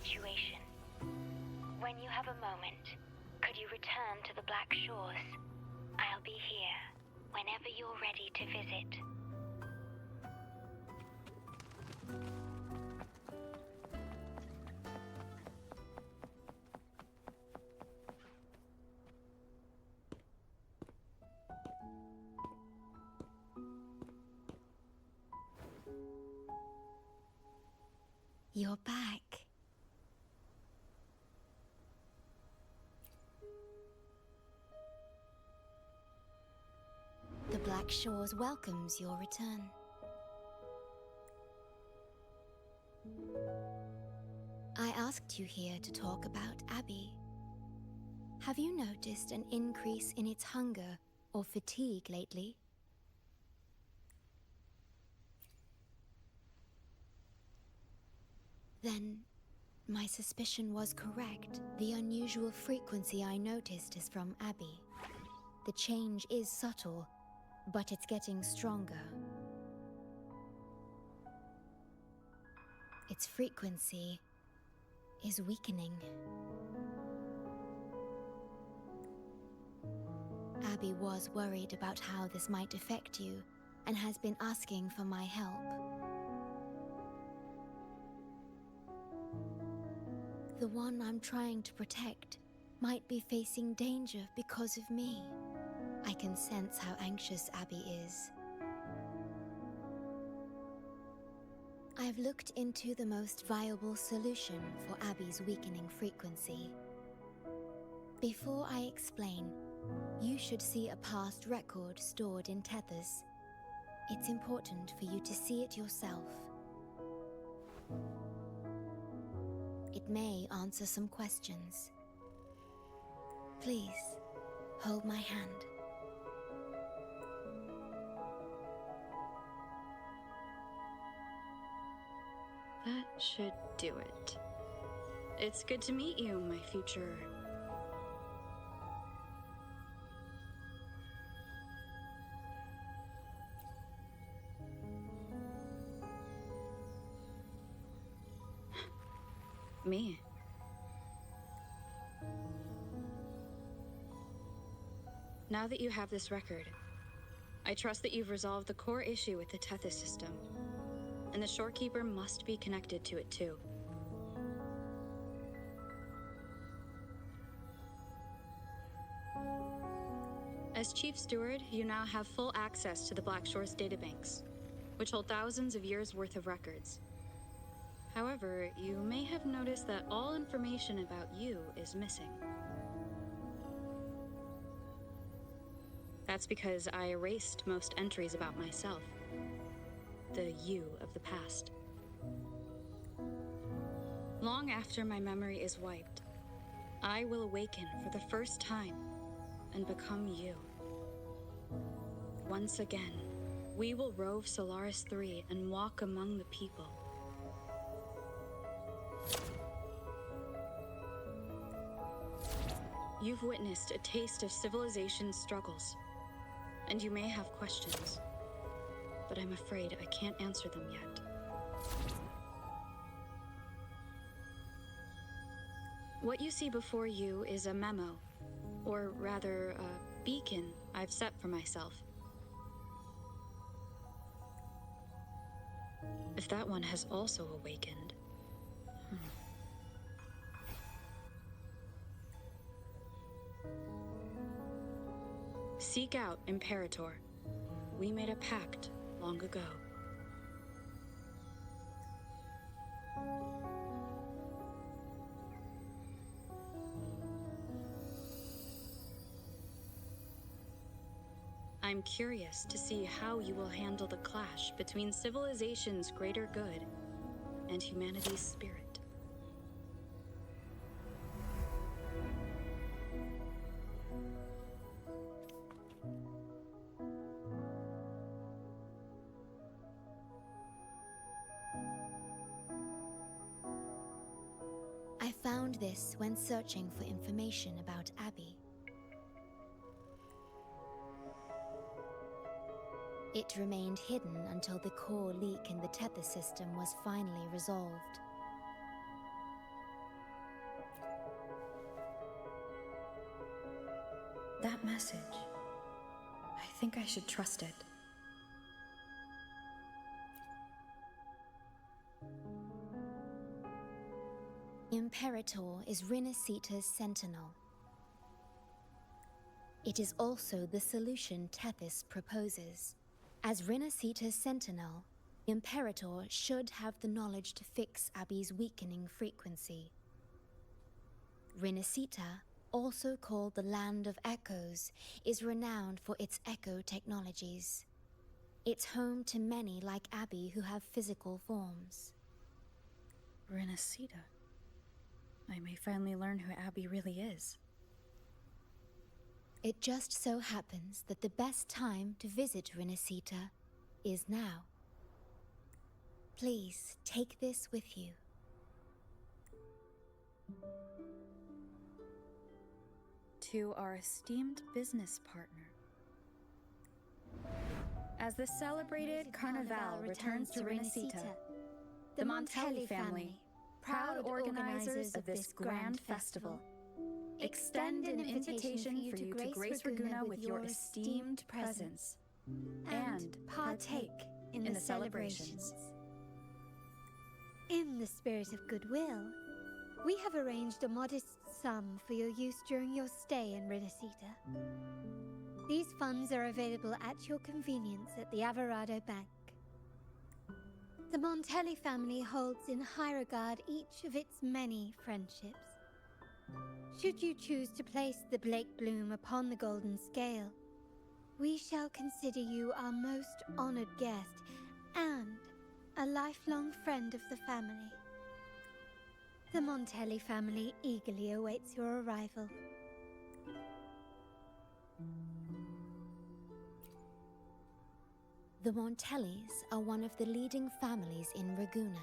situation. When you have a moment, could you return to the Black Shores? I'll be here whenever you're ready to visit. You're back. The Black Shores welcomes your return. I asked you here to talk about Abby. Have you noticed an increase in its hunger or fatigue lately? Then, my suspicion was correct. The unusual frequency I noticed is from Abby. The change is subtle, but it's getting stronger. Its frequency is weakening. Abby was worried about how this might affect you and has been asking for my help. The one I'm trying to protect might be facing danger because of me. I can sense how anxious Abby is. I've looked into the most viable solution for Abby's weakening frequency. Before I explain, you should see a past record stored in tethers. It's important for you to see it yourself. It may answer some questions. Please, hold my hand. That should do it. It's good to meet you, my future... Me. Now that you have this record, I trust that you've resolved the core issue with the Tethys system, and the Shorekeeper must be connected to it too. As Chief Steward, you now have full access to the Black Shores databanks, which hold thousands of years' worth of records. However, you may have noticed that all information about you is missing. That's because I erased most entries about myself, the you of the past. Long after my memory is wiped, I will awaken for the first time and become you. Once again, we will rove Solaris 3 and walk among the people. You've witnessed a taste of civilization's struggles, and you may have questions, but I'm afraid I can't answer them yet. What you see before you is a memo, or rather, a beacon I've set for myself. If that one has also awakened... Seek out Imperator. We made a pact long ago. I'm curious to see how you will handle the clash between civilization's greater good and humanity's spirit. I found this when searching for information about Abby. It remained hidden until the core leak in the tether system was finally resolved. That message. I think I should trust it. Imperator is Rinascita's sentinel. It is also the solution Tethys proposes. As Rinascita's sentinel, Imperator should have the knowledge to fix Abby's weakening frequency. Rinascita, also called the Land of Echoes, is renowned for its echo technologies. It's home to many like Abby who have physical forms. Rinascita. I may finally learn who Abby really is. It just so happens that the best time to visit Rinascita is now. Please take this with you. To our esteemed business partner. As the celebrated Carnival returns to Rinascita, the Montelli family, proud organizers of this grand festival, extend an invitation for you to grace Raguena with your esteemed presence and partake in the celebrations. In the spirit of goodwill, we have arranged a modest sum for your use during your stay in Rinascita. These funds are available at your convenience at the Averado Bank. The Montelli family holds in high regard each of its many friendships. Should you choose to place the Blake Bloom upon the golden scale, we shall consider you our most honored guest and a lifelong friend of the family. The Montelli family eagerly awaits your arrival. The Montellis are one of the leading families in Raguena,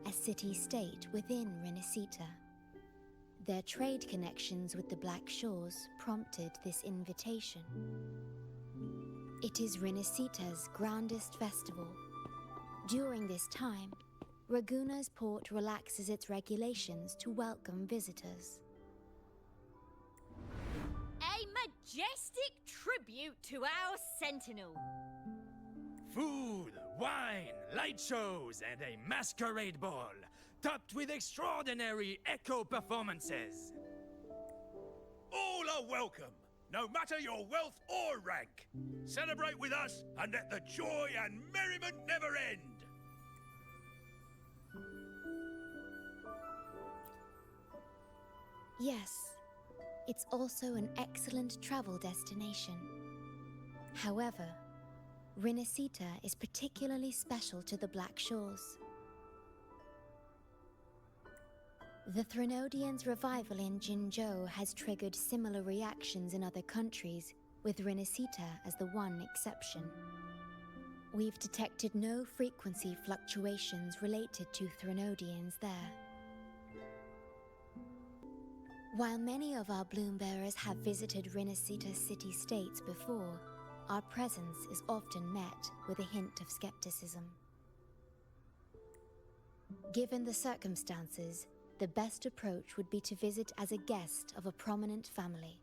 a city-state within Rinascita. Their trade connections with the Black Shores prompted this invitation. It is Rinascita's grandest festival. During this time, Raguena's port relaxes its regulations to welcome visitors. A majestic tribute to our sentinel. Food, wine, light shows, and a masquerade ball, topped with extraordinary echo performances. All are welcome, no matter your wealth or rank. Celebrate with us and let the joy and merriment never end. Yes, it's also an excellent travel destination. However, Rinascita is particularly special to the Black Shores. The Threnodians' revival in Jinzhou has triggered similar reactions in other countries, with Rinascita as the one exception. We've detected no frequency fluctuations related to Threnodians there. While many of our bloom-bearers have visited Rinascita city-states before, our presence is often met with a hint of skepticism. Given the circumstances, the best approach would be to visit as a guest of a prominent family.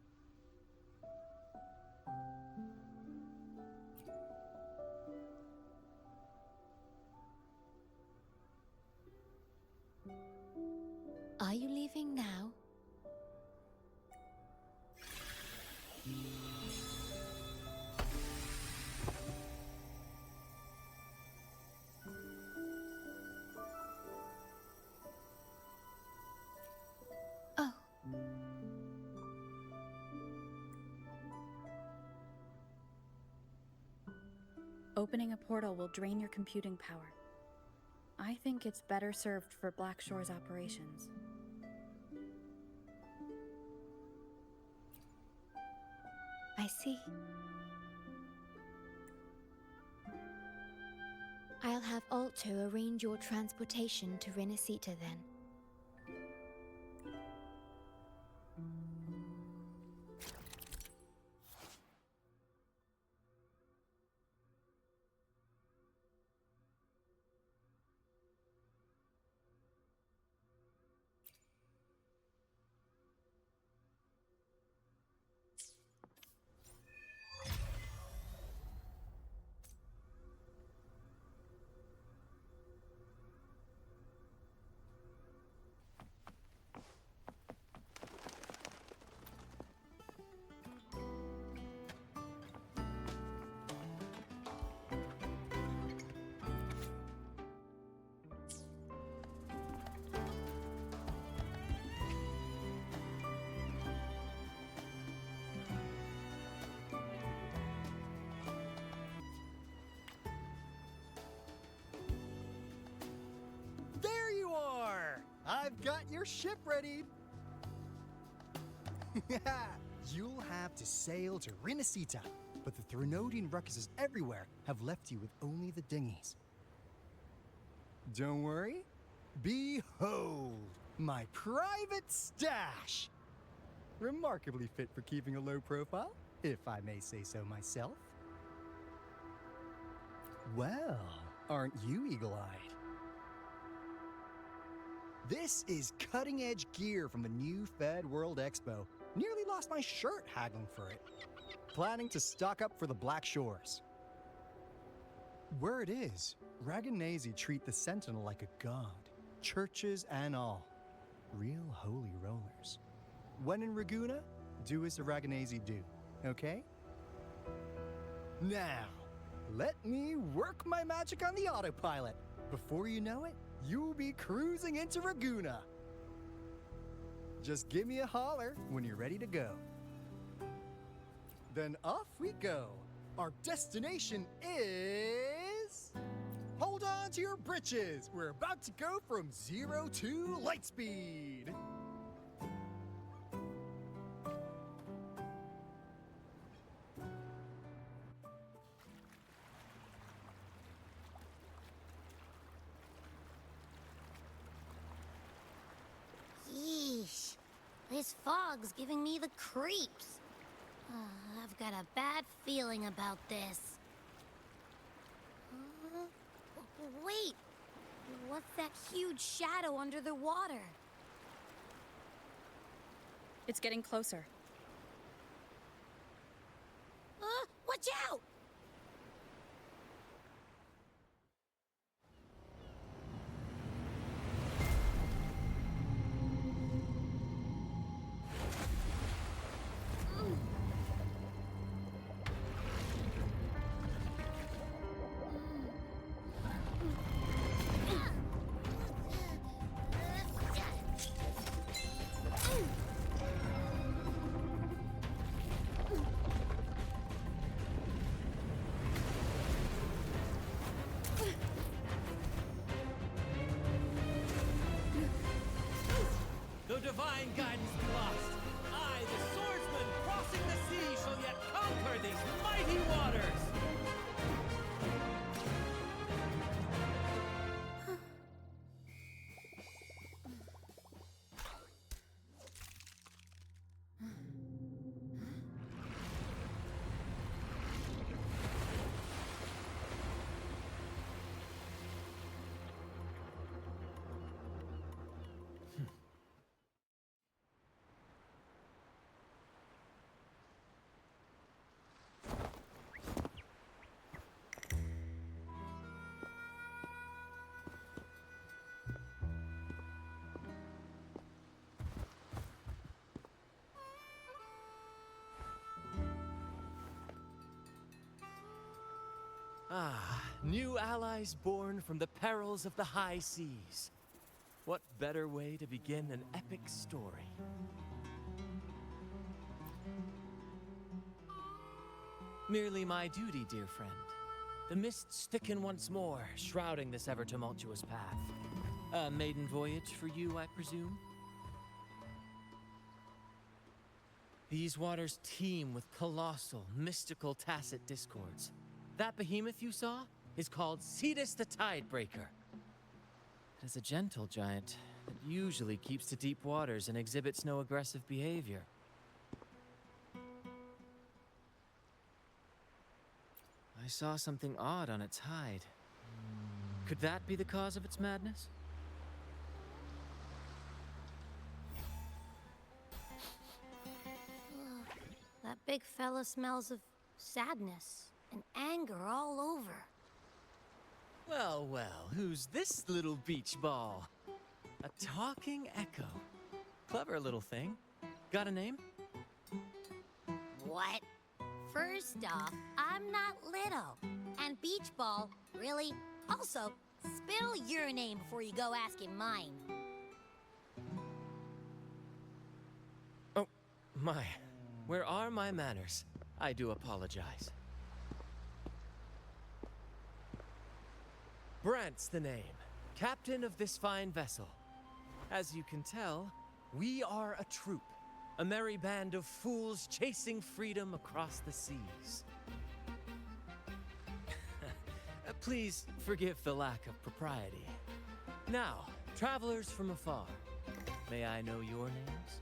Are you leaving now? Oh. Opening a portal will drain your computing power. I think it's better served for Black Shore's operations. I see. I'll have Alto arrange your transportation to Rinascita then. I've got your ship ready. You'll have to sail to Rinascita, but the Threnodian ruckuses everywhere have left you with only the dinghies. Don't worry. Behold, my private stash! Remarkably fit for keeping a low profile, if I may say so myself. Well, aren't you eagle-eyed? This is cutting-edge gear from the new Fed World Expo. Nearly lost my shirt haggling for it. Planning to stock up for the Black Shores. Word is, Raganese treat the Sentinel like a god. Churches and all. Real holy rollers. When in Raguna, do as the Raganese do, okay? Now, let me work my magic on the autopilot. Before you know it, you'll be cruising into Raguna. Just give me a holler when you're ready to go. Then off we go. Our destination is... Hold on to your britches. We're about to go from 0 to light speed. Yeesh. This fog's giving me the creeps. I've got a bad feeling about this. Wait! What's that huge shadow under the water? It's getting closer. Watch out! Though divine guidance be lost, I, the swordsman crossing the sea, shall yet conquer these mighty waters! Ah, new allies born from the perils of the high seas. What better way to begin an epic story? Merely my duty, dear friend. The mists thicken once more, shrouding this ever-tumultuous path. A maiden voyage for you, I presume? These waters teem with colossal, mystical, tacit discords. That behemoth you saw is called Cetus the Tidebreaker. It is a gentle giant that usually keeps to deep waters and exhibits no aggressive behavior. I saw something odd on its hide. Could that be the cause of its madness? That big fella smells of sadness and anger all over. Well, well, who's this little beach ball? A talking echo. Clever little thing. Got a name? What? First off, I'm not little. And Beach Ball, really? Also, spill your name before you go asking mine. Oh, my. Where are my manners? I do apologize. Brant's the name. Captain of this fine vessel. As you can tell, we are a troop. A merry band of fools chasing freedom across the seas. Please forgive the lack of propriety. Now, travelers from afar, may I know your names?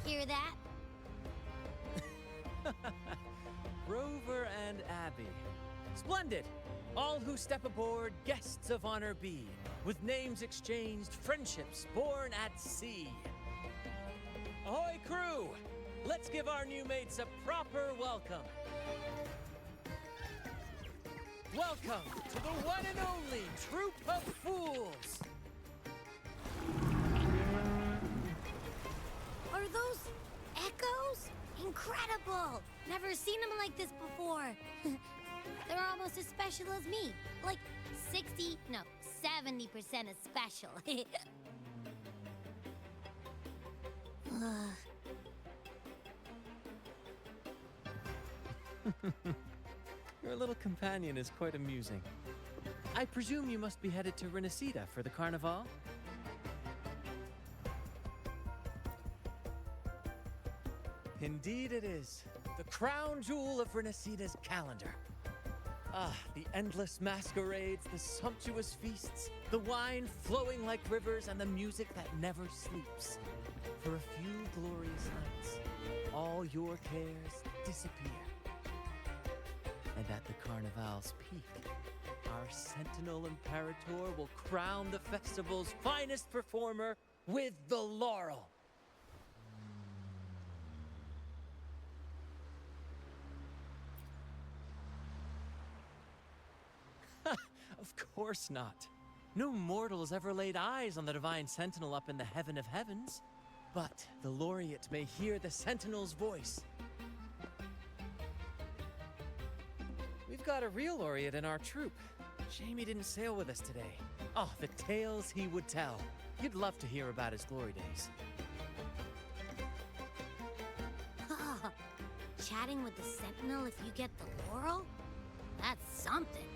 Hear that? Rover and Abby. Splendid! All who step aboard, guests of honor be, with names exchanged, friendships born at sea. Ahoy, crew! Let's give our new mates a proper welcome. Welcome to the one and only Troop of Fools! Are those echoes? Incredible! Never seen them like this before. They're almost as special as me. Like 70% as special. Your little companion is quite amusing. I presume you must be headed to Rinascita for the carnival? Indeed it is. The crown jewel of Rinascita's calendar. Ah, the endless masquerades, the sumptuous feasts, the wine flowing like rivers, and the music that never sleeps. For a few glorious nights, all your cares disappear. And at the Carnival's peak, our Sentinel Imperator will crown the festival's finest performer with the laurel. Of course not. No mortal has ever laid eyes on the Divine Sentinel up in the heaven of heavens. But the laureate may hear the Sentinel's voice. We've got a real laureate in our troop. Shame he didn't sail with us today. Oh, the tales he would tell. You'd love to hear about his glory days. Chatting with the Sentinel if you get the laurel? That's something.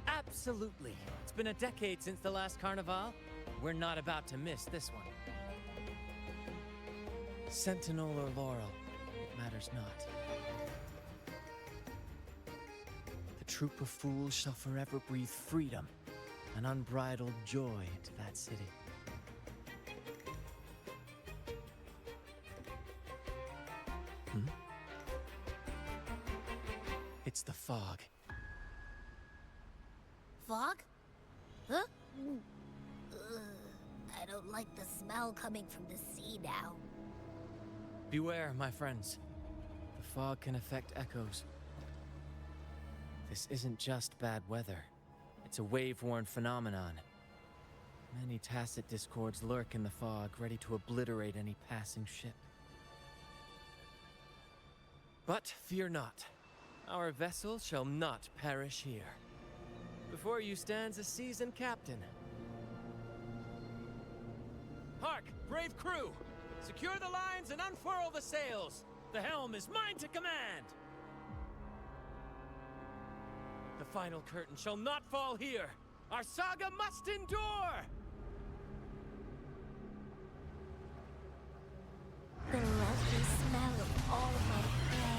Absolutely. It's been a decade since the last carnival. We're not about to miss this one. Sentinel or laurel, it matters not. The troop of fools shall forever breathe freedom and unbridled joy into that city. It's the fog. Fog? Huh? I don't like the smell coming from the sea now. Beware, my friends. The fog can affect echoes. This isn't just bad weather. It's a wave-worn phenomenon. Many tacit discords lurk in the fog, ready to obliterate any passing ship. But fear not. Our vessel shall not perish here. Before you stands a seasoned captain. Hark, brave crew! Secure the lines and unfurl the sails! The helm is mine to command! The final curtain shall not fall here! Our saga must endure! The lovely smell of all my prey.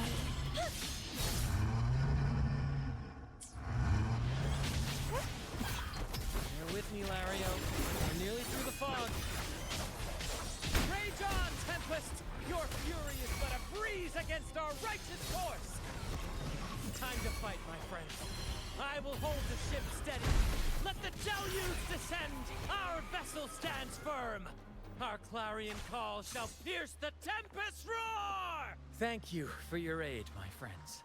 Bear with me, Lario. We're nearly through the fog. Rage on, Tempest! Your fury is but a breeze against our righteous course! Time to fight, my friends. I will hold the ship steady. Let the deluge descend! Our vessel stands firm! Our clarion call shall pierce the tempest roar! Thank you for your aid, my friends.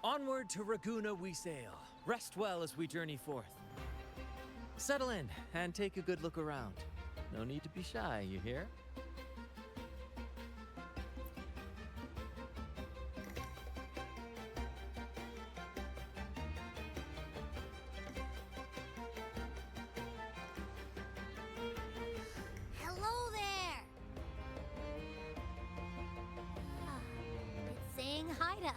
Onward to Raguna we sail. Rest well as we journey forth. Settle in and take a good look around. No need to be shy, you hear? Hello there! saying hi to us.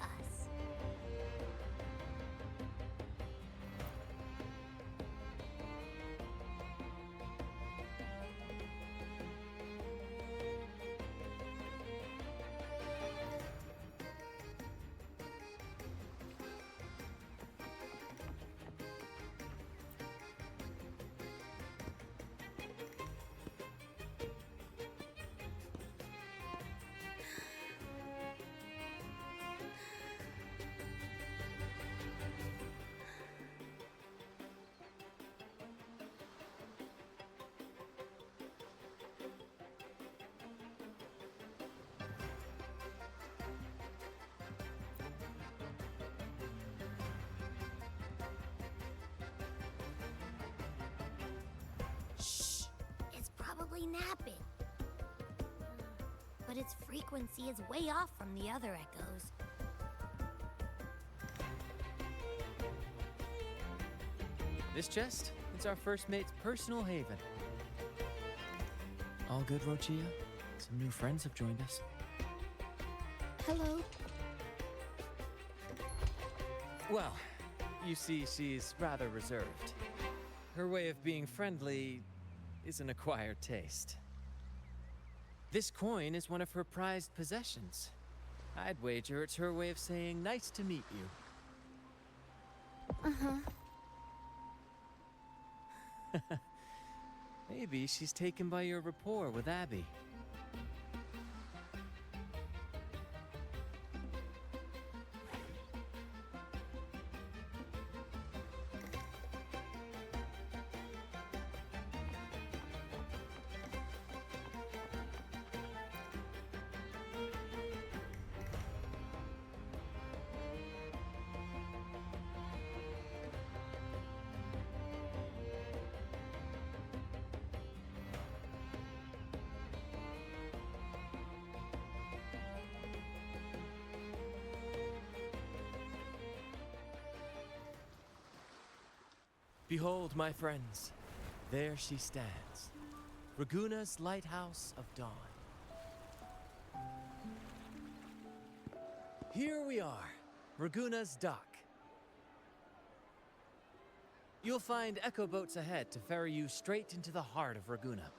Shh! It's probably napping. But its frequency is way off from the other echoes. This chest is our first mate's personal haven. All good, Rochia? Some new friends have joined us. Hello. Well, you see, she's rather reserved. Her way of being friendly is an acquired taste. This coin is one of her prized possessions. I'd wager it's her way of saying nice to meet you. Uh-huh. Maybe she's taken by your rapport with Abby. Behold, my friends, there she stands, Raguna's lighthouse of dawn. Here we are, Raguna's dock. You'll find echo boats ahead to ferry you straight into the heart of Raguna.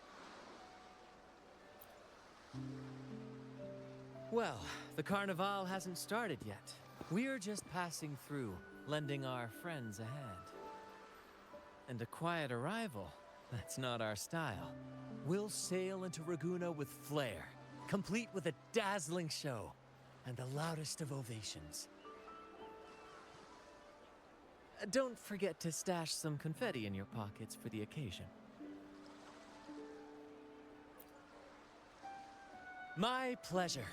Well, the Carnival hasn't started yet. We're just passing through, lending our friends a hand. And a quiet arrival, that's not our style. We'll sail into Raguna with flair, complete with a dazzling show and the loudest of ovations. Don't forget to stash some confetti in your pockets for the occasion. My pleasure.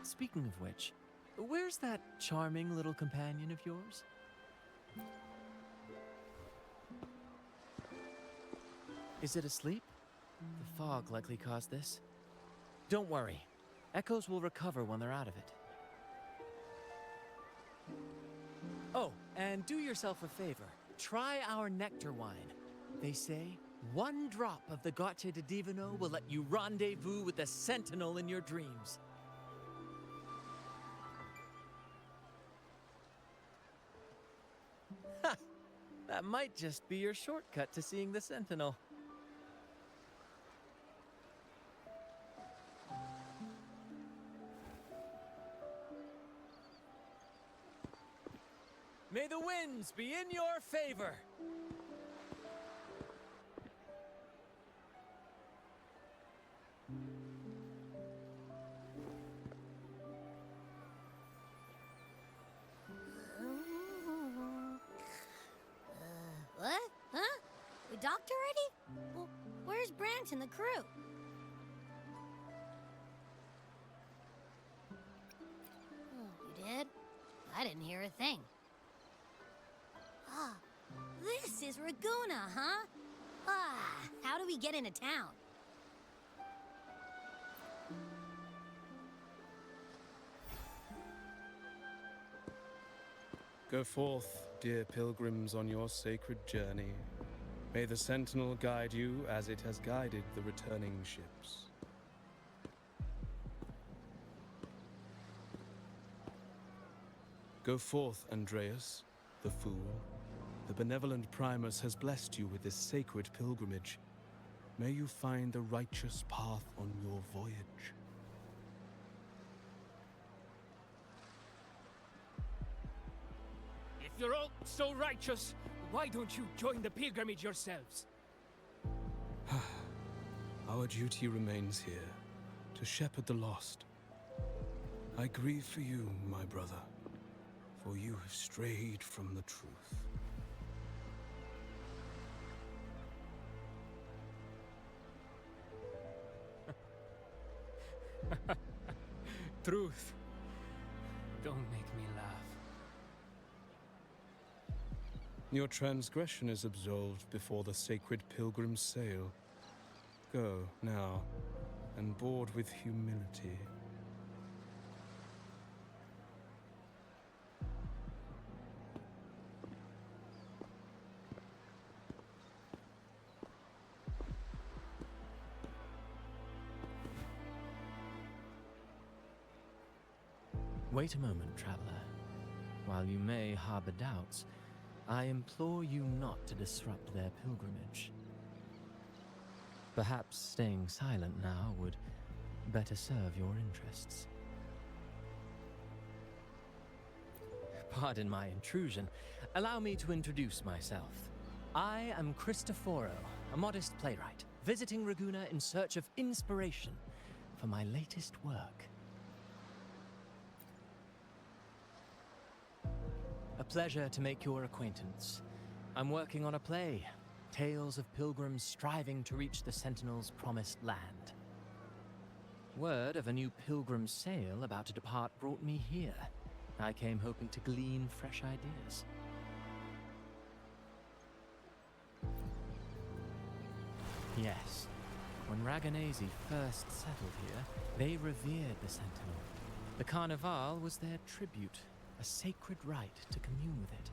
Speaking of which, where's that charming little companion of yours? Is it asleep? The fog likely caused this. Don't worry. Echoes will recover when they're out of it. Oh, and do yourself a favor. Try our nectar wine. They say one drop of the Gocce di Divino will let you rendezvous with the Sentinel in your dreams. Ha! That might just be your shortcut to seeing the Sentinel. May the winds be in your favor! What? Huh? We docked already? Well, where's Brant and the crew? Oh, you did? I didn't hear a thing. Ah, this is Raguna, huh? Ah, how do we get into town? Go forth, dear pilgrims, on your sacred journey. May the Sentinel guide you as it has guided the returning ships. Go forth, Andreas, the fool. The benevolent Primus has blessed you with this sacred pilgrimage. May you find the righteous path on your voyage. If you're all so righteous, why don't you join the pilgrimage yourselves? Our duty remains here, to shepherd the lost. I grieve for you, my brother, for you have strayed from the truth. Truth. Don't make me laugh. Your transgression is absolved before the sacred pilgrim's sail. Go, now, and board with humility. Wait a moment, traveler. While you may harbor doubts, I implore you not to disrupt their pilgrimage. Perhaps staying silent now would better serve your interests. Pardon my intrusion. Allow me to introduce myself. I am Cristoforo, a modest playwright, visiting Ragusa in search of inspiration for my latest work. A pleasure to make your acquaintance. I'm working on a play, tales of pilgrims striving to reach the Sentinel's promised land. Word of a new pilgrim sail about to depart brought me here. I came hoping to glean fresh ideas. Yes, when Raganesi first settled here, they revered the Sentinel. The Carnival was their tribute, a sacred rite to commune with it.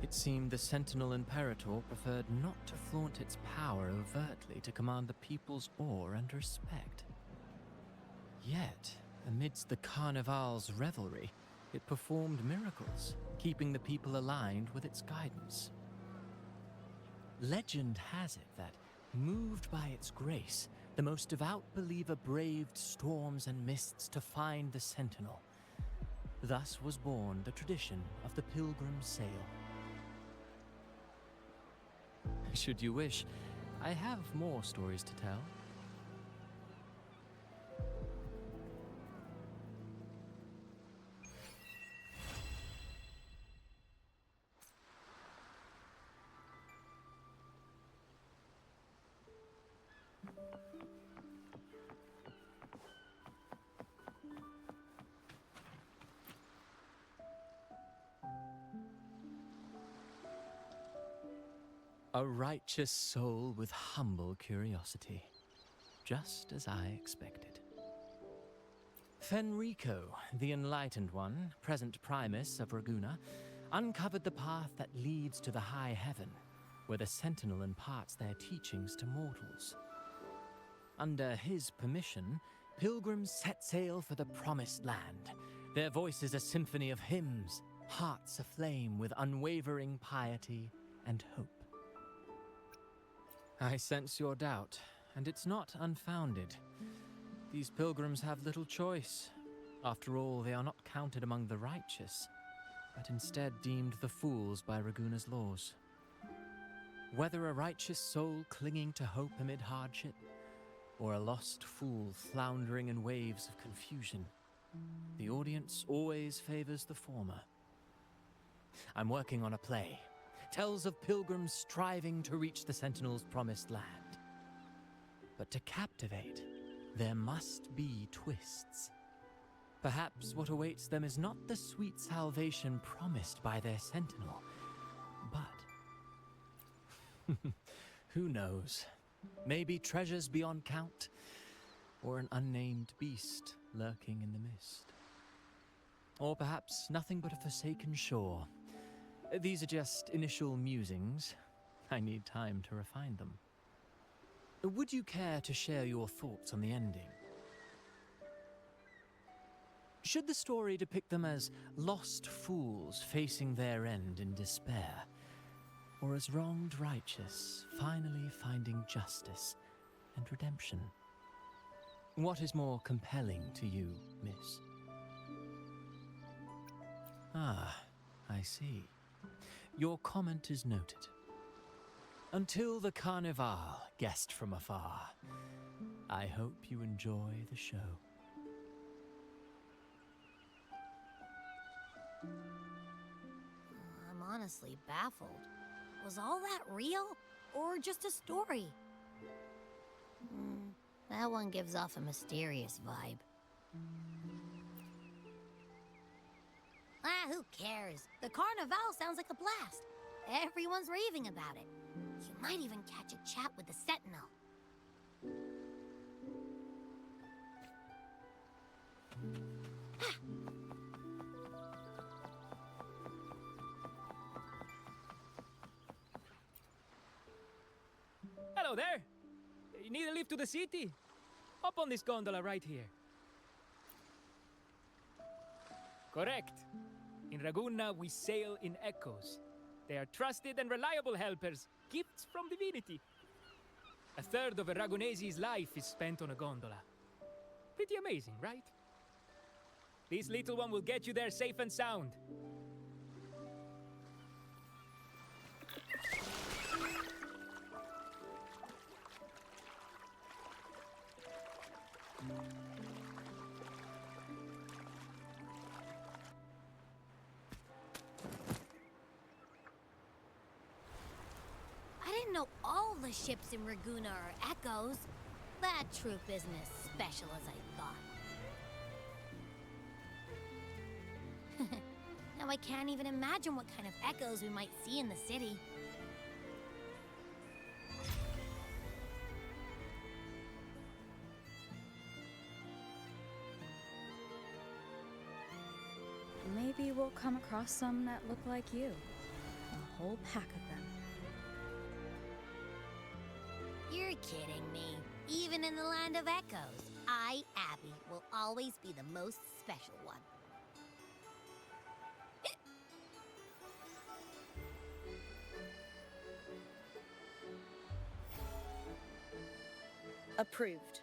It seemed the Sentinel Imperator preferred not to flaunt its power overtly to command the people's awe and respect. Yet, amidst the Carnival's revelry, it performed miracles, keeping the people aligned with its guidance. Legend has it that, moved by its grace, the most devout believer braved storms and mists to find the Sentinel. Thus was born the tradition of the Pilgrim Sail. Should you wish, I have more stories to tell. A righteous soul with humble curiosity, just as I expected. Fenrico, the Enlightened One, present Primus of Ragusa, uncovered the path that leads to the high heaven, where the Sentinel imparts their teachings to mortals. Under his permission, pilgrims set sail for the Promised Land, their voices a symphony of hymns, hearts aflame with unwavering piety and hope. I sense your doubt, and it's not unfounded. These pilgrims have little choice. After all, they are not counted among the righteous, but instead deemed the fools by Ragusa's laws. Whether a righteous soul clinging to hope amid hardship, or a lost fool floundering in waves of confusion, the audience always favors the former. I'm working on a play. Tells of pilgrims striving to reach the Sentinel's promised land. But to captivate, there must be twists. Perhaps what awaits them is not the sweet salvation promised by their Sentinel, but who knows? Maybe treasures beyond count, or an unnamed beast lurking in the mist. Or perhaps nothing but a forsaken shore. These are just initial musings. I need time to refine them. Would you care to share your thoughts on the ending? Should the story depict them as lost fools facing their end in despair, or as wronged righteous finally finding justice and redemption? What is more compelling to you, miss? Ah, I see. Your comment is noted. Until the Carnival, guest from afar, I hope you enjoy the show. I'm honestly baffled. Was all that real, or just a story? That one gives off a mysterious vibe. Who cares? The Carnival sounds like a blast. Everyone's raving about it. You might even catch a chat with the Sentinel. Hello there! You need a lift to the city? Hop on this gondola right here. Correct. In Raguna, we sail in echoes. They are trusted and reliable helpers, gifts from divinity. A third of a Ragunese's life is spent on a gondola. Pretty amazing, right? This little one will get you there safe and sound. I didn't know all the ships in Raguna are echoes. That troop isn't as special as I thought. Now I can't even imagine what kind of echoes we might see in the city. Maybe we'll come across some that look like you. A whole pack of them. You're kidding me. Even in the land of echoes, I, Abby, will always be the most special one. Approved.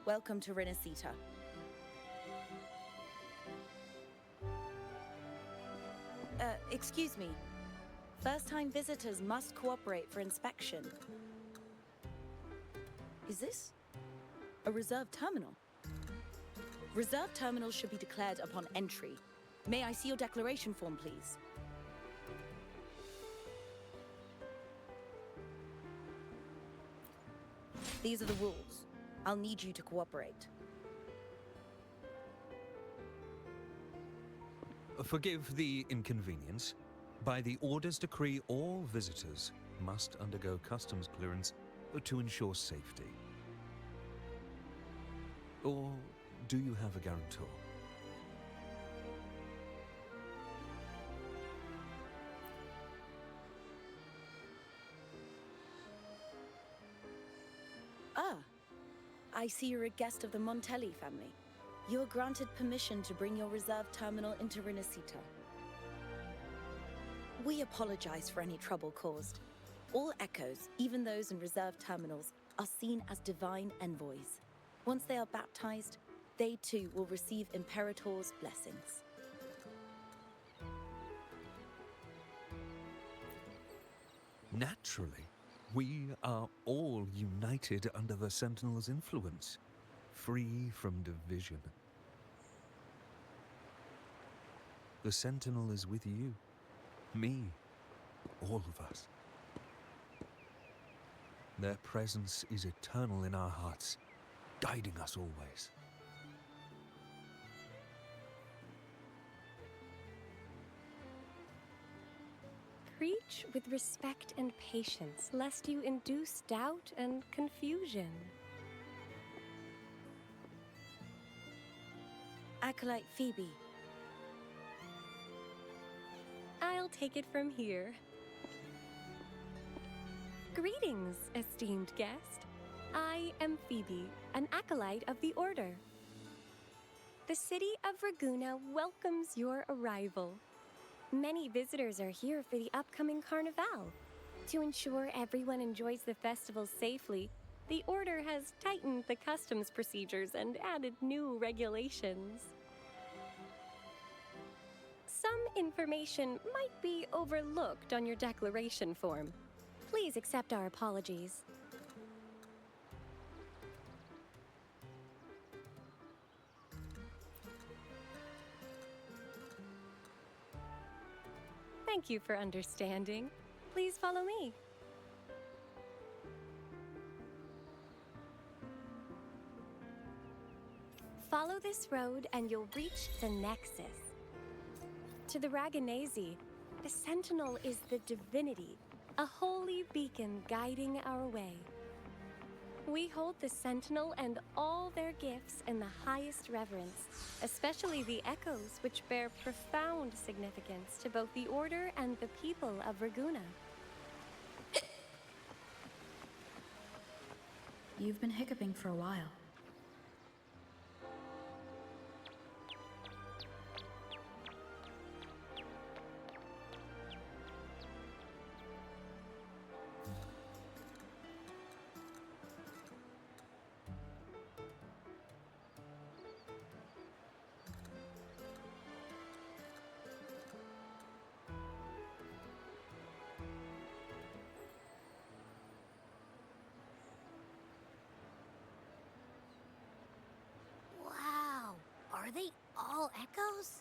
Welcome to Rinascita. Excuse me. First-time visitors must cooperate for inspection. Is this a reserved terminal? Reserved terminals should be declared upon entry. May I see your declaration form, please? These are the rules. I'll need you to cooperate. Forgive the inconvenience. By the Order's decree, all visitors must undergo customs clearance to ensure safety. Or do you have a guarantor? Ah, I see you're a guest of the Montelli family. You are granted permission to bring your reserve terminal into Rinascita. We apologize for any trouble caused. All echoes, even those in reserved terminals, are seen as divine envoys. Once they are baptized, they too will receive Imperator's blessings. Naturally, we are all united under the Sentinel's influence, free from division. The Sentinel is with you, me, all of us. Their presence is eternal in our hearts, guiding us always. Preach with respect and patience, lest you induce doubt and confusion. Acolyte Phoebe. I'll take it from here. Greetings, esteemed guest. I am Phoebe, an acolyte of the Order. The city of Raguna welcomes your arrival. Many visitors are here for the upcoming Carnival. To ensure everyone enjoys the festival safely, the Order has tightened the customs procedures and added new regulations. Some information might be overlooked on your declaration form. Please accept our apologies. Thank you for understanding. Please follow me. Follow this road and you'll reach the Nexus. To the Raganese, the Sentinel is the divinity, a holy beacon guiding our way. We hold the Sentinel and all their gifts in the highest reverence, especially the echoes, which bear profound significance to both the Order and the people of Raguna. You've been hiccuping for a while. Wow, are they all echoes?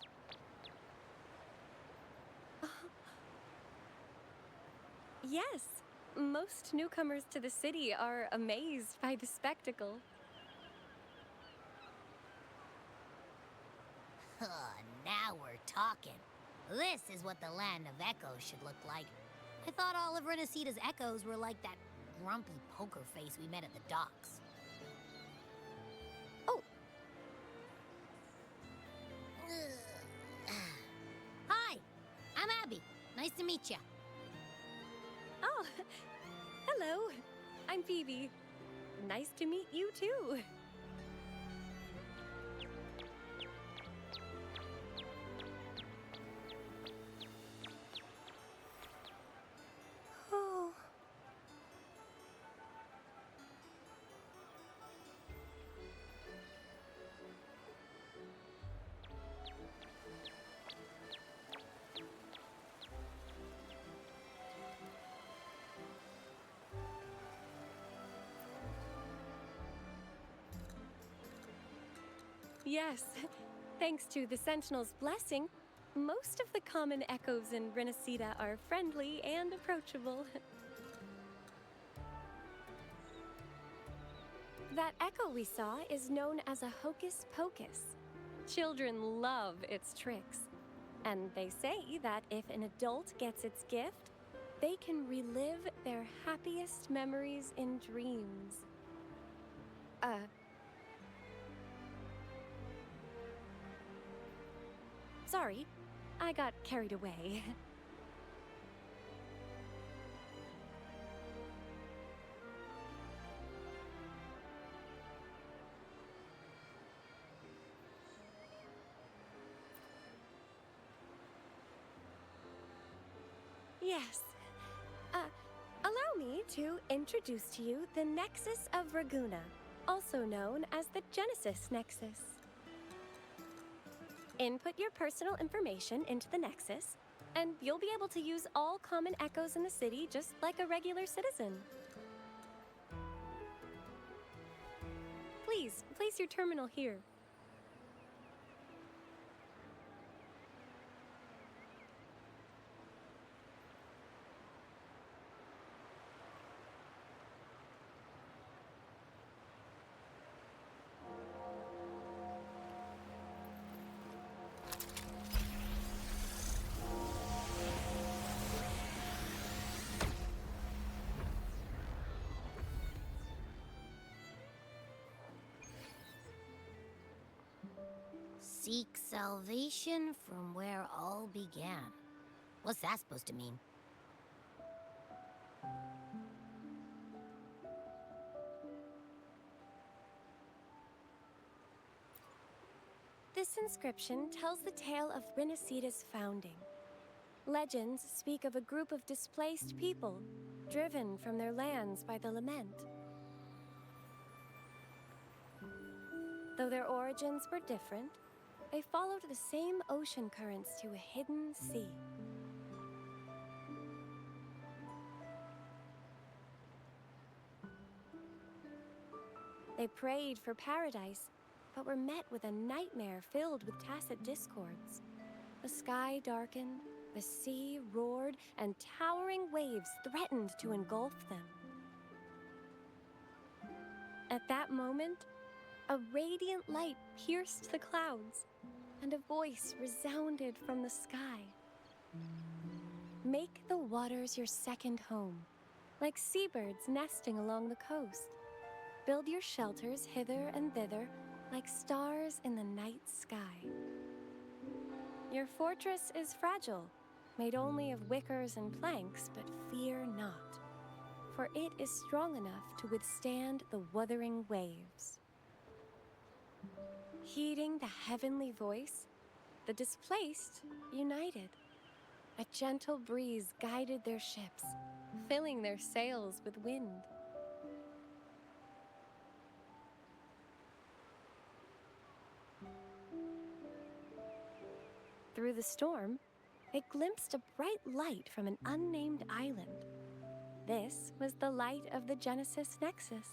Yes, most newcomers to the city are amazed by the spectacle. Now we're talking. This is what the land of echoes should look like. I thought all of Rinascita's echoes were like that grumpy poker face we met at the docks. Oh. Hi, I'm Abby. Nice to meet you. Oh, hello. I'm Phoebe. Nice to meet you too. Oh. Yes, thanks to the Sentinel's blessing, most of the common echoes in Rinascita are friendly and approachable. That echo we saw is known as a hocus pocus. Children love its tricks, and they say that if an adult gets its gift, they can relive their happiest memories in dreams. Sorry, I got carried away. Yes. Allow me to introduce to you the Nexus of Raguna, also known as the Genesis Nexus. Input your personal information into the Nexus, and you'll be able to use all common echoes in the city just like a regular citizen. Please, place your terminal here. Seek salvation from where all began. What's that supposed to mean? This inscription tells the tale of Rinascita's founding. Legends speak of a group of displaced people, driven from their lands by the lament. Though their origins were different, they followed the same ocean currents to a hidden sea. They prayed for paradise, but were met with a nightmare filled with tacit discords. The sky darkened, the sea roared, and towering waves threatened to engulf them. At that moment, a radiant light pierced the clouds, and a voice resounded from the sky. Make the waters your second home, like seabirds nesting along the coast. Build your shelters hither and thither, like stars in the night sky. Your fortress is fragile, made only of wickers and planks, but fear not, for it is strong enough to withstand the wuthering waves. Heeding the heavenly voice, the displaced united. A gentle breeze guided their ships, filling their sails with wind. Through the storm, they glimpsed a bright light from an unnamed island. This was the light of the Genesis Nexus.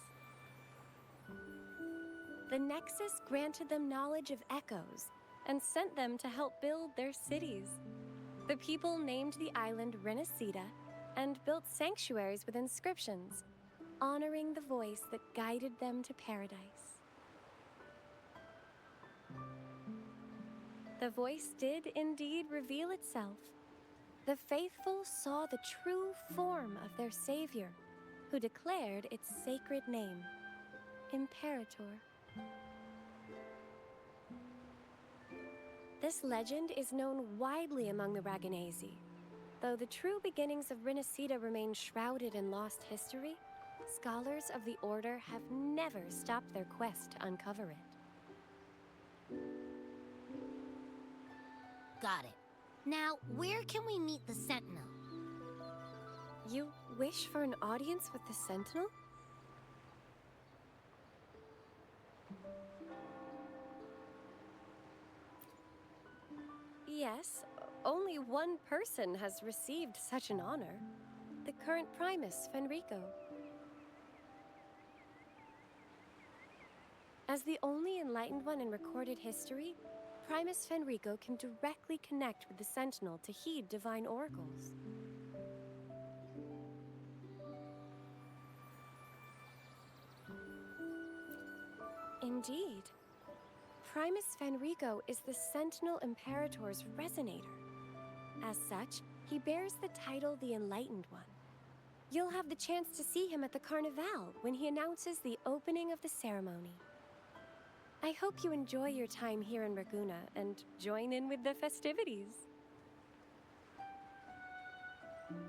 The Nexus granted them knowledge of echoes and sent them to help build their cities. The people named the island Rinascita and built sanctuaries with inscriptions, honoring the voice that guided them to paradise. The voice did indeed reveal itself. The faithful saw the true form of their savior, who declared its sacred name, Imperator. This legend is known widely among the Raganesi. Though the true beginnings of Rinascita remain shrouded in lost history, scholars of the Order have never stopped their quest to uncover it. Got it. Now, where can we meet the Sentinel? You wish for an audience with the Sentinel? Yes, only one person has received such an honor. The current Primus, Fenrico. As the only enlightened one in recorded history, Primus Fenrico can directly connect with the Sentinel to heed divine oracles. Indeed. Primus Fenrico is the Sentinel Imperator's resonator. As such, he bears the title the Enlightened One. You'll have the chance to see him at the Carnival when he announces the opening of the ceremony. I hope you enjoy your time here in Raguna and join in with the festivities.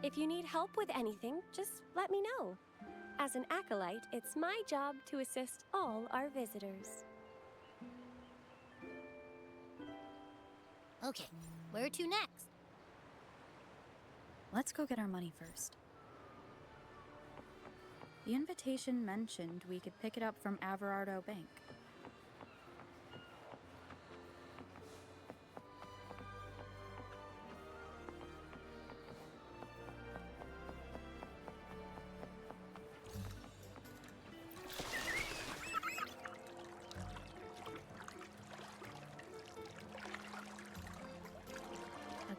If you need help with anything, just let me know. As an acolyte, it's my job to assist all our visitors. Okay, where to next? Let's go get our money first. The invitation mentioned we could pick it up from Averardo Bank.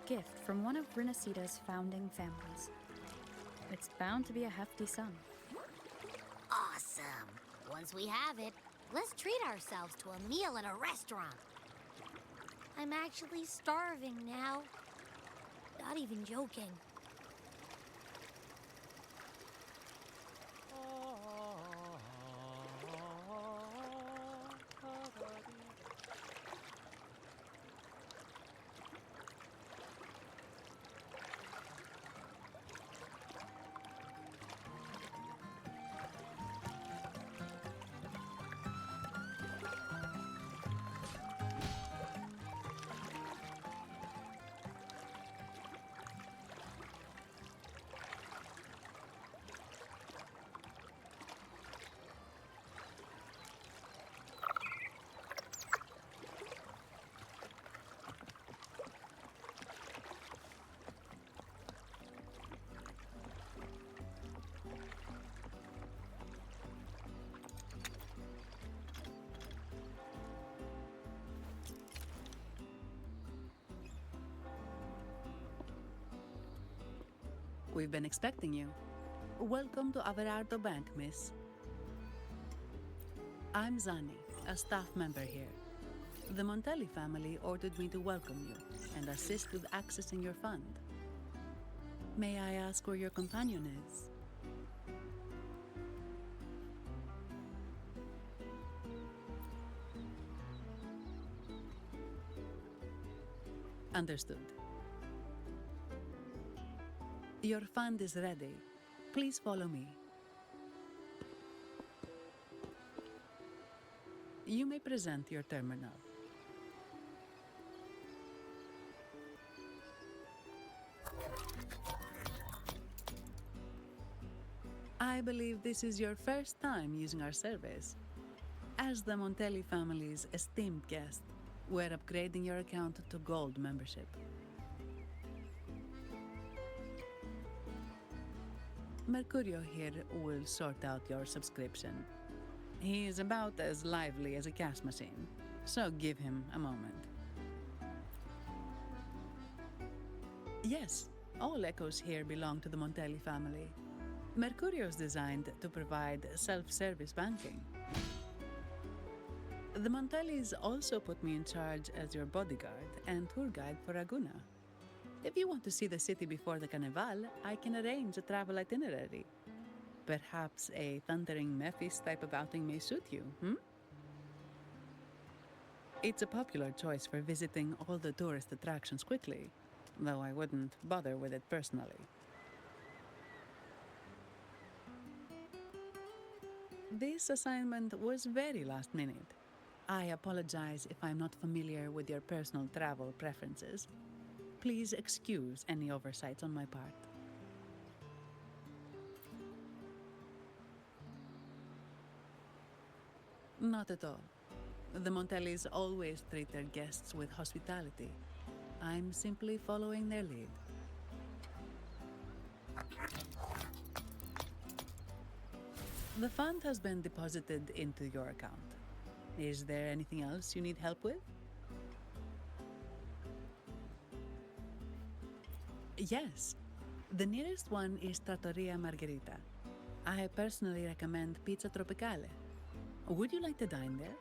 Gift from one of Rinascita's founding families. It's bound to be a hefty sum. Awesome! Once we have it, let's treat ourselves to a meal at a restaurant. I'm actually starving now. Not even joking. We've been expecting you. Welcome to Averardo Bank, miss. I'm Zani, a staff member here. The Montelli family ordered me to welcome you and assist with accessing your fund. May I ask where your companion is? Understood. Your fund is ready. Please follow me. You may present your terminal. I believe this is your first time using our service. As the Montelli family's esteemed guest, we're upgrading your account to Gold membership. Mercurio here will sort out your subscription. He is about as lively as a cash machine, so give him a moment. Yes, all echoes here belong to the Montelli family. Mercurio is designed to provide self-service banking. The Montellis also put me in charge as your bodyguard and tour guide for Raguna. If you want to see the city before the Carnival, I can arrange a travel itinerary. Perhaps a thundering Memphis type of outing may suit you, It's a popular choice for visiting all the tourist attractions quickly, though I wouldn't bother with it personally. This assignment was very last minute. I apologize if I'm not familiar with your personal travel preferences. Please excuse any oversights on my part. Not at all. The Montellis always treat their guests with hospitality. I'm simply following their lead. The fund has been deposited into your account. Is there anything else you need help with? Yes. The nearest one is Trattoria Margherita. I personally recommend Pizza Tropicale. Would you like to dine there?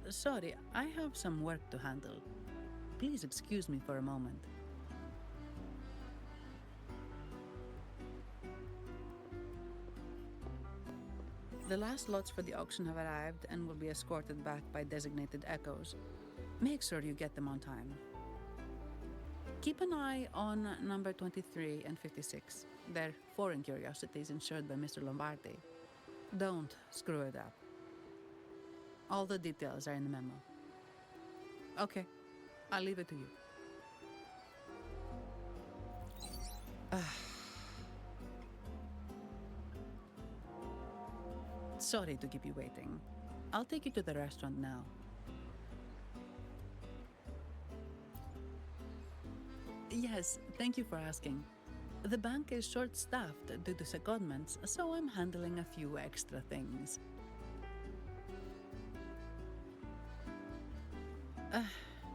Sorry, I have some work to handle. Please excuse me for a moment. The last lots for the auction have arrived and will be escorted back by designated echoes. Make sure you get them on time. Keep an eye on number 23 and 56. They're foreign curiosities insured by Mr. Lombardi. Don't screw it up. All the details are in the memo. Okay, I'll leave it to you. Sorry to keep you waiting. I'll take you to the restaurant now. Yes, thank you for asking. The bank is short-staffed due to secondments, so I'm handling a few extra things.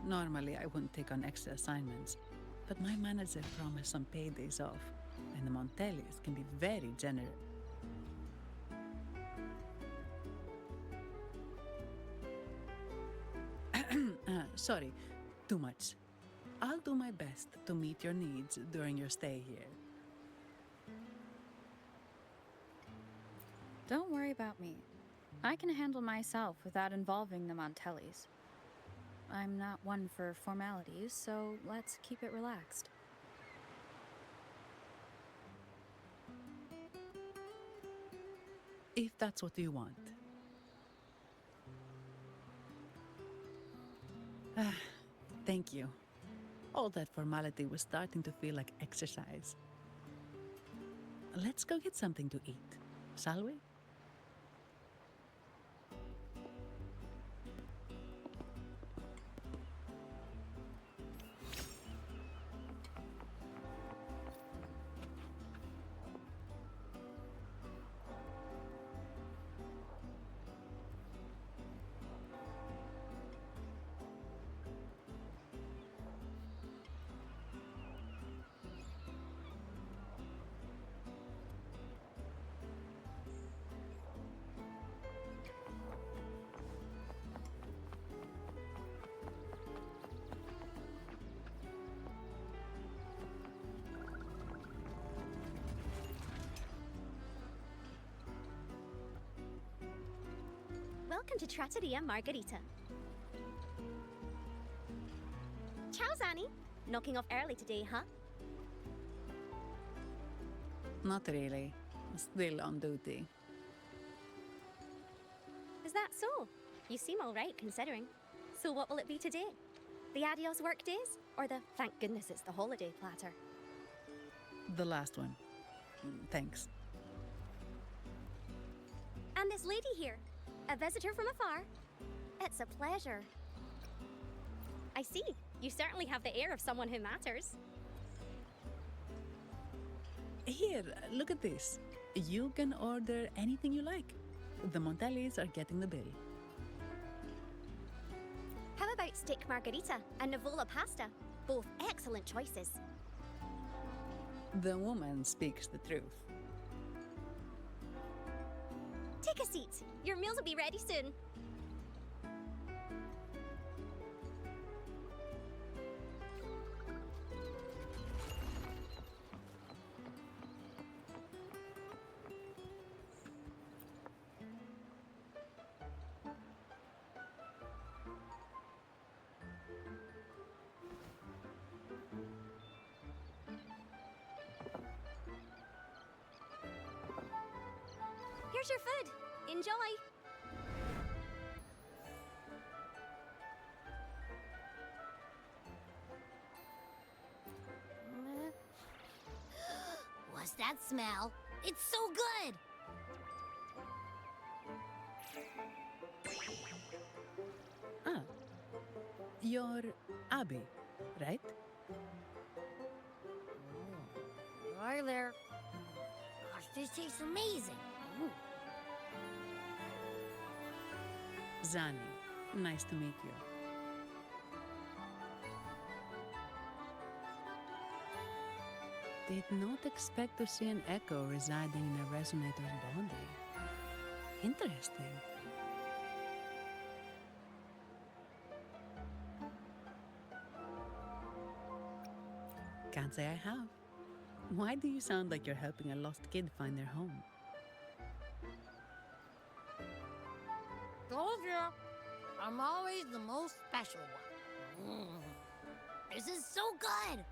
Normally, I wouldn't take on extra assignments, but my manager promised some paydays off, and the Montellis can be very generous. Sorry, too much. I'll do my best to meet your needs during your stay here. Don't worry about me. I can handle myself without involving the Montellis. I'm not one for formalities, so let's keep it relaxed. If that's what you want. Thank you. All that formality was starting to feel like exercise. Let's go get something to eat, shall we? Welcome to Trattoria Margherita. Ciao, Zanni. Knocking off early today, huh? Not really. Still on duty. Is that so? You seem all right, considering. So what will it be today? The adios work days? Or the thank goodness it's the holiday platter? The last one. Thanks. And this lady here, a visitor from afar. It's a pleasure. I see. You certainly have the air of someone who matters. Here, look at this. You can order anything you like. The Montellis are getting the bill. How about steak margarita and Nivola pasta? Both excellent choices. The woman speaks the truth. Take a seat. Your meals will be ready soon. Here's your food. Enjoy. What's that smell? It's so good! Ah. You're Abby, right? Hi there. Gosh, this tastes amazing. Ooh. Zanni, nice to meet you. Did not expect to see an echo residing in a resonator's body. Interesting. Can't say I have. Why do you sound like you're helping a lost kid find their home? Told you. I'm always the most special one. This is so good!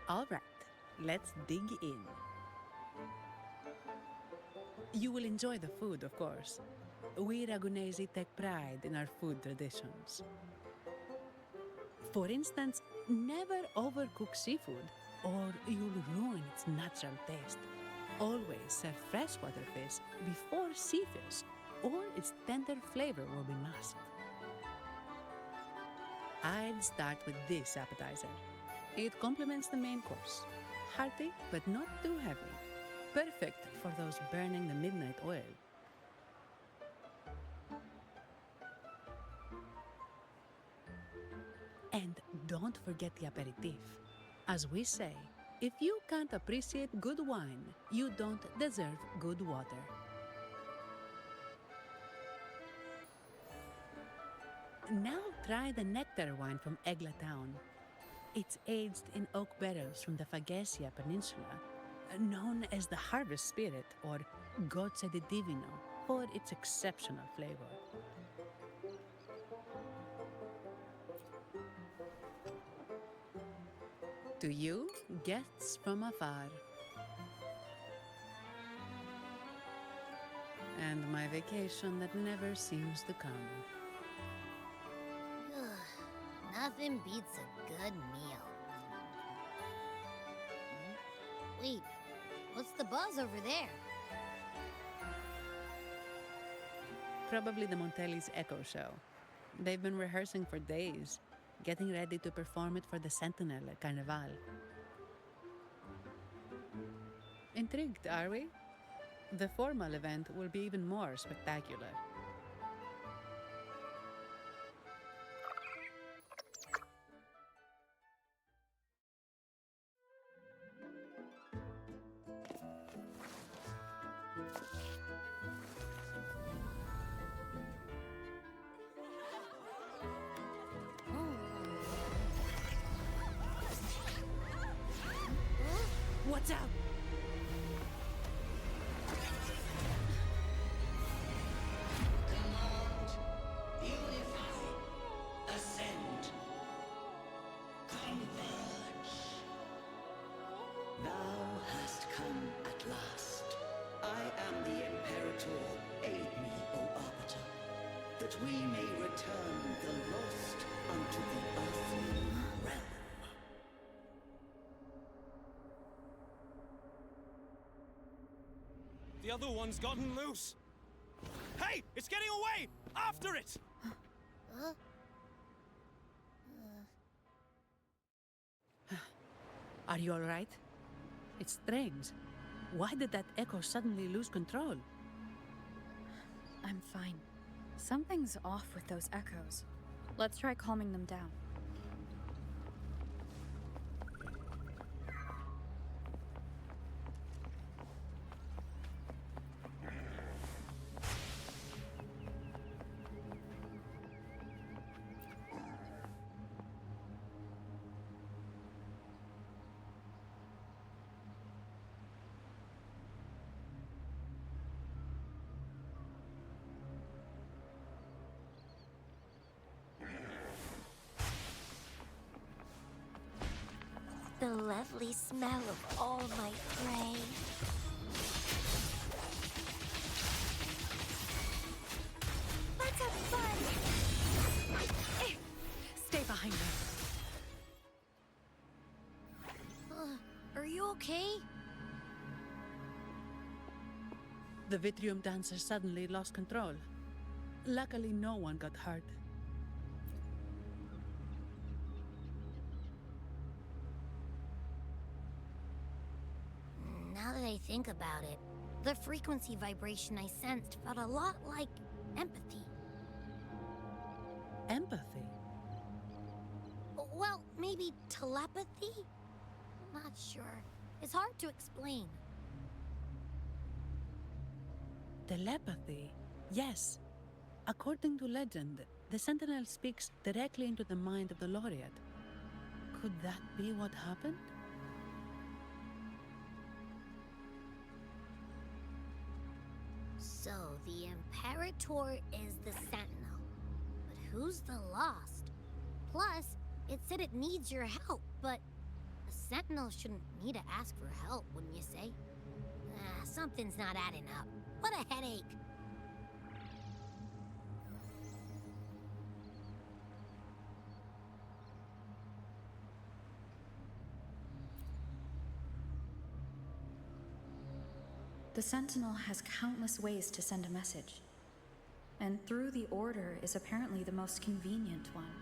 All right, let's dig in. You will enjoy the food, of course. We Ragunesi take pride in our food traditions. For instance, never overcook seafood, or you'll ruin its natural taste. Always serve freshwater fish before sea fish, or its tender flavor will be masked. I'd start with this appetizer. It complements the main course. Hearty, but not too heavy. Perfect for those burning the midnight oil. And don't forget the aperitif. As we say, if you can't appreciate good wine, you don't deserve good water. Now try the nectar wine from Egla Town. It's aged in oak barrels from the Fagesia Peninsula, known as the Harvest Spirit or Gozze di Divino for its exceptional flavor. To you, guests from afar. And my vacation that never seems to come. Nothing beats a good meal. Wait, what's the buzz over there? Probably the Montelli's Echo Show. They've been rehearsing for days, getting ready to perform it for the Sentinel at Carnival. Intrigued, are we? The formal event will be even more spectacular. Watch out! Ascend. Converge. Thou hast come at last. I am the Imperator. Aid me, O Arbiter, that we may return the lost unto the earthly realm. The other one's gotten loose. Hey, it's getting away! After it! Huh? Are you all right? It's strange. Why did that echo suddenly lose control? I'm fine. Something's off with those echoes. Let's try calming them down. The lovely smell of all my prey. Let's have fun! Stay behind her. Are you okay? The Vitrium dancer suddenly lost control. Luckily, no one got hurt. Now that I think about it, the frequency vibration I sensed felt a lot like empathy. Empathy? Well, maybe telepathy? Not sure. It's hard to explain. Telepathy? Yes. According to legend, the Sentinel speaks directly into the mind of the Laureate. Could that be what happened? So, the Imperator is the Sentinel. But who's the Lost? Plus, it said it needs your help, but a Sentinel shouldn't need to ask for help, wouldn't you say? Something's not adding up. What a headache. The Sentinel has countless ways to send a message. And through the Order is apparently the most convenient one.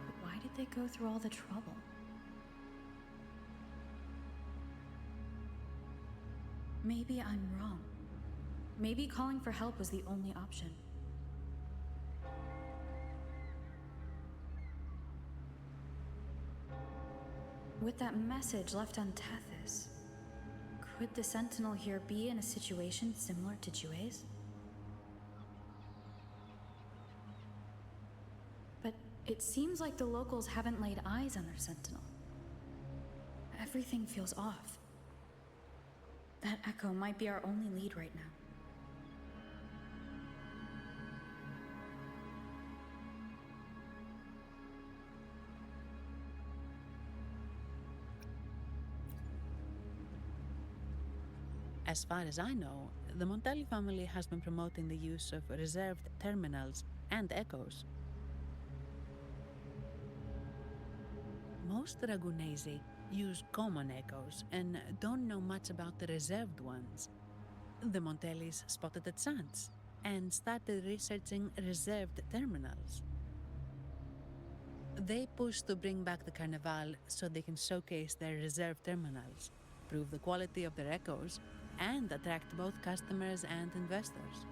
But why did they go through all the trouble? Maybe I'm wrong. Maybe calling for help was the only option. With that message left on Tethys, could the Sentinel here be in a situation similar to Jue's? But it seems like the locals haven't laid eyes on their Sentinel. Everything feels off. That echo might be our only lead right now. As far as I know, the Montelli family has been promoting the use of reserved terminals and echoes. Most Ragunesi use common echoes and don't know much about the reserved ones. The Montellis spotted a chance and started researching reserved terminals. They push to bring back the Carnival so they can showcase their reserved terminals, prove the quality of their echoes, and attract both customers and investors.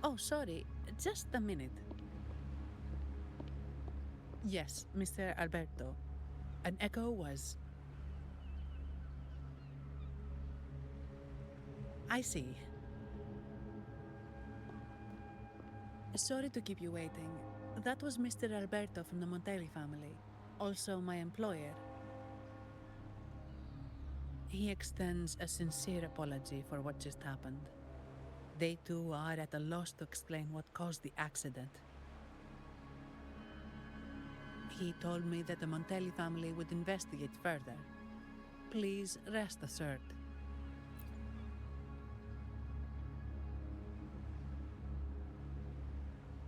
Oh, sorry, just a minute. Yes, Mr. Alberto. An echo was... I see. Sorry to keep you waiting. That was Mr. Alberto from the Montelli family, also my employer. He extends a sincere apology for what just happened. They too are at a loss to explain what caused the accident. He told me that the Montelli family would investigate further. Please rest assured.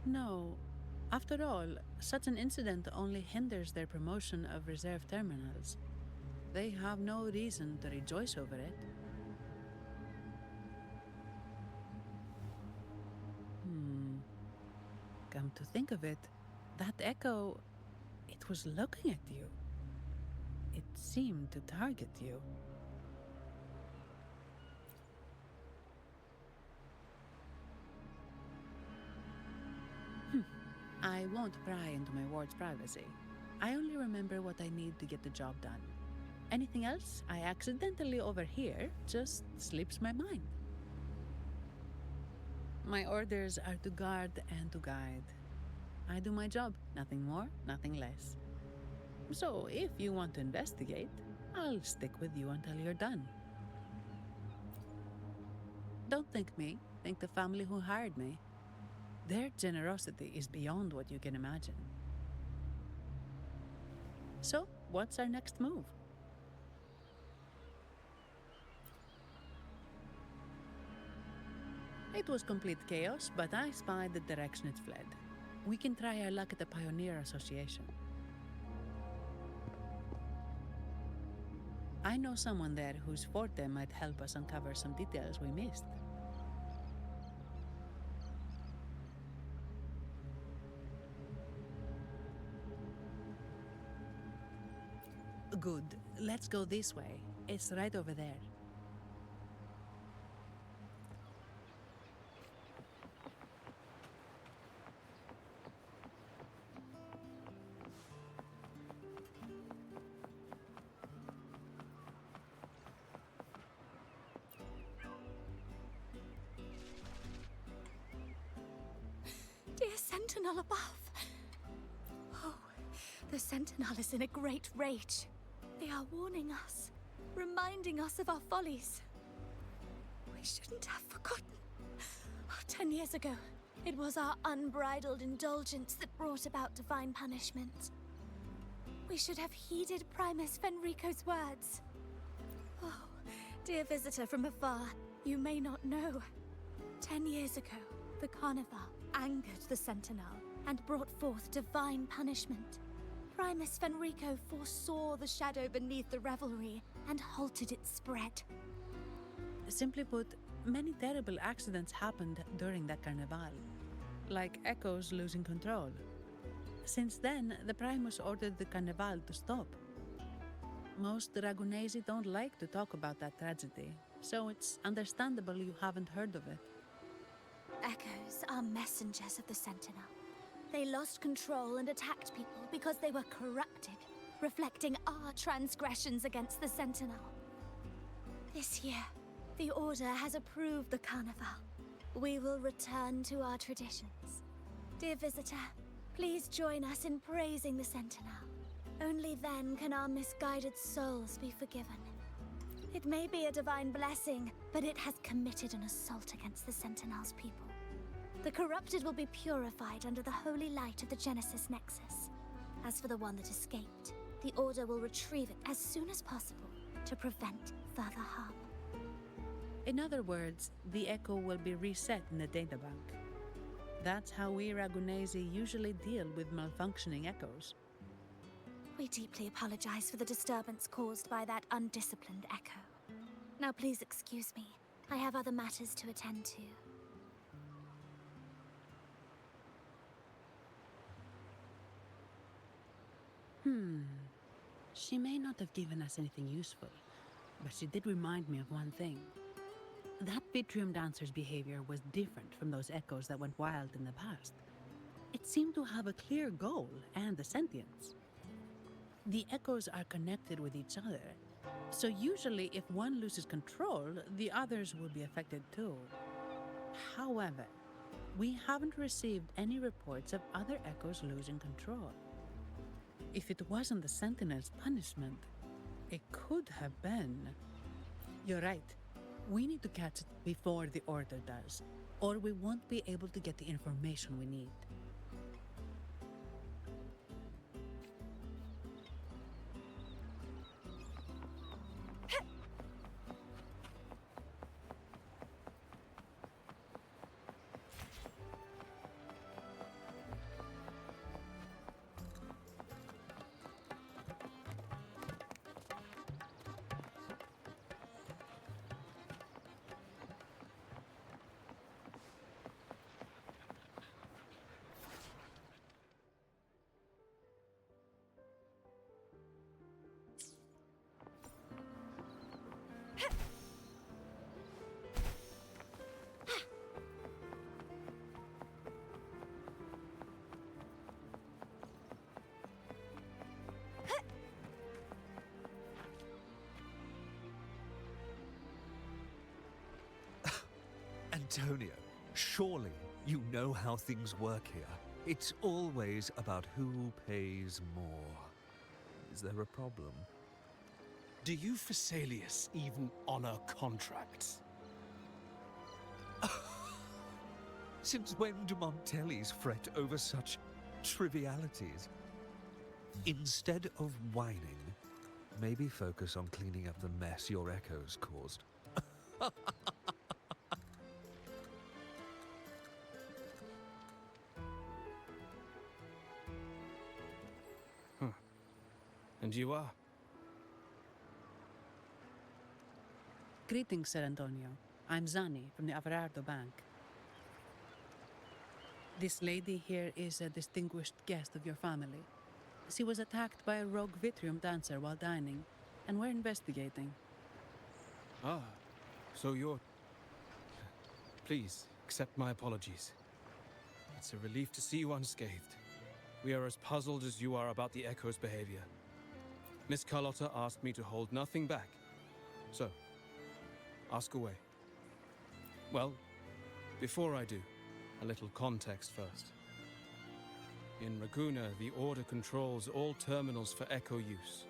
No. After all, such an incident only hinders their promotion of reserve terminals. They have no reason to rejoice over it. Come to think of it, that echo, it was looking at you. It seemed to target you. I won't pry into my ward's privacy. I only remember what I need to get the job done. Anything else I accidentally overhear just slips my mind. My orders are to guard and to guide. I do my job, nothing more, nothing less. So if you want to investigate, I'll stick with you until you're done. Don't think me, think the family who hired me. Their generosity is beyond what you can imagine. So, what's our next move? It was complete chaos, but I spied the direction it fled. We can try our luck at the Pioneer Association. I know someone there whose forte might help us uncover some details we missed. Good. Let's go this way. It's right over there. Dear Sentinel above. Oh, the Sentinel is in a great rage. They are warning us, reminding us of our follies. We shouldn't have forgotten. 10 years ago, it was our unbridled indulgence that brought about divine punishment. We should have heeded Primus Fenrico's words. Oh, dear visitor from afar, you may not know. 10 years ago, the Carnival angered the Sentinel and brought forth divine punishment. Primus Fenrico foresaw the shadow beneath the revelry and halted its spread. Simply put, many terrible accidents happened during that Carnival, like Echoes losing control. Since then, the Primus ordered the Carnival to stop. Most Ragunesi don't like to talk about that tragedy, so it's understandable you haven't heard of it. Echoes are messengers of the Sentinel. They lost control and attacked people because they were corrupted, reflecting our transgressions against the Sentinel. This year, the Order has approved the Carnival. We will return to our traditions. Dear visitor, please join us in praising the Sentinel. Only then can our misguided souls be forgiven. It may be a divine blessing, but it has committed an assault against the Sentinel's people. The corrupted will be purified under the holy light of the Genesis Nexus. As for the one that escaped, the Order will retrieve it as soon as possible to prevent further harm. In other words, the Echo will be reset in the databank. That's how we Ragunesi usually deal with malfunctioning Echoes. We deeply apologize for the disturbance caused by that undisciplined Echo. Now please excuse me. I have other matters to attend to. She may not have given us anything useful, but she did remind me of one thing. That Vitrium dancer's behavior was different from those Echoes that went wild in the past. It seemed to have a clear goal and a sentience. The Echoes are connected with each other, so usually if one loses control, the others will be affected too. However, We haven't received any reports of other echoes losing control. If it wasn't the Sentinel's punishment, it could have been. You're right. We need to catch it before the Order does, or we won't be able to get the information we need. Antonio, surely you know how things work here. It's always about who pays more. Is there a problem? Do you Phasaelius even honor contracts? Since when do Montellis fret over such trivialities? Instead of whining, maybe focus on cleaning up the mess your echoes caused. And you are? Greetings, Sir Antonio. I'm Zani from the Averardo Bank. This lady here is a distinguished guest of your family. She was attacked by a rogue Vitrium dancer while dining, and we're investigating. Ah, so you're... Please, accept my apologies. It's a relief to see you unscathed. We are as puzzled as you are about the Echo's behavior. Miss Carlotta asked me to hold nothing back. So, ask away. Well, before I do, a little context first. In Raguna, the Order controls all terminals for Echo use.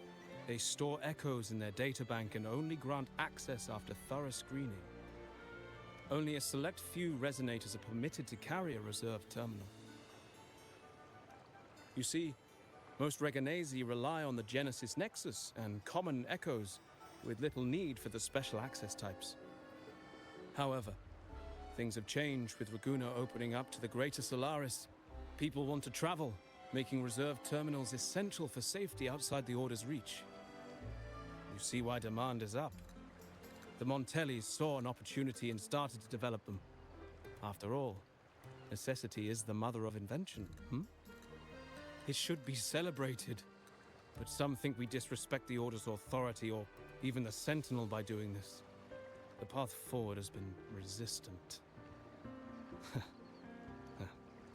They store echoes in their databank and only grant access after thorough screening. Only a select few resonators are permitted to carry a reserved terminal. You see, most Reganesi rely on the Genesis Nexus and common echoes, with little need for the special access types. However, things have changed with Raguna opening up to the greater Solaris. People want to travel, making reserved terminals essential for safety outside the Order's reach. You see why demand is up. The Montellis saw an opportunity and started to develop them. After all, necessity is the mother of invention, It should be celebrated, but some think we disrespect the Order's authority or even the Sentinel by doing this. The path forward has been resistant.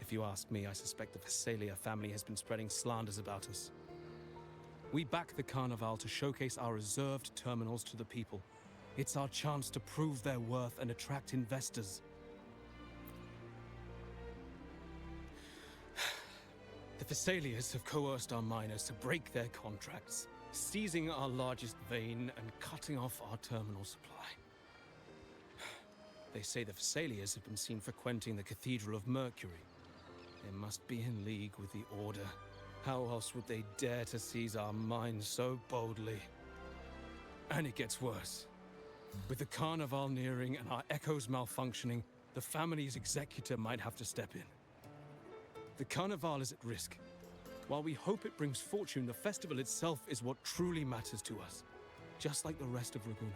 If you ask me, I suspect the Phasaelia family has been spreading slanders about us. We back the Carnival to showcase our reserved terminals to the people. It's our chance to prove their worth and attract investors. The Phasaelias have coerced our miners to break their contracts, seizing our largest vein and cutting off our terminal supply. They say the Phasaelias have been seen frequenting the Cathedral of Mercury. They must be in league with the Order. How else would they dare to seize our mines so boldly? And it gets worse. With the Carnival nearing and our echoes malfunctioning, the family's executor might have to step in. The Carnival is at risk. While we hope it brings fortune, the festival itself is what truly matters to us, just like the rest of Raguna.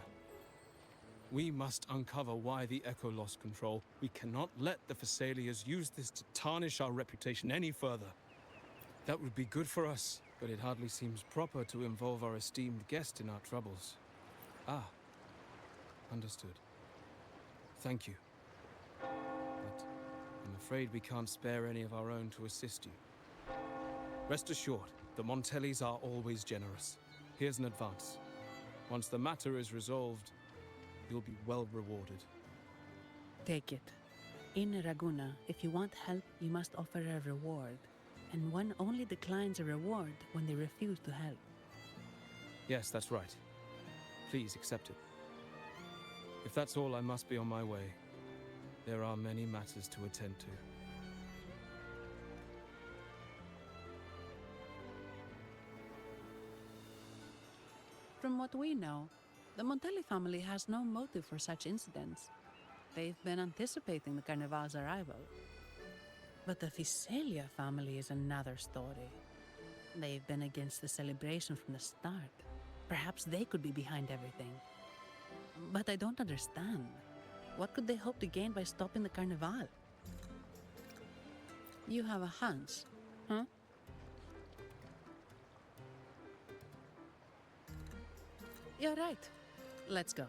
We must uncover why the Echo lost control. We cannot let the Phasaelias use this to tarnish our reputation any further. That would be good for us, but it hardly seems proper to involve our esteemed guest in our troubles. Ah, understood. Thank you. But I'm afraid we can't spare any of our own to assist you. Rest assured, the Montellis are always generous. Here's an advance. Once the matter is resolved, you'll be well rewarded. Take it. In Raguna, if you want help, you must offer a reward. And one only declines a reward when they refuse to help. Yes, that's right. Please accept it. If that's all, I must be on my way. There are many matters to attend to. From what we know, the Montelli family has no motive for such incidents. They've been anticipating the Carnival's arrival. But the Visalia family is another story. They've been against the celebration from the start. Perhaps they could be behind everything. But I don't understand. What could they hope to gain by stopping the Carnival? You have a hunch, huh? You're right. Let's go.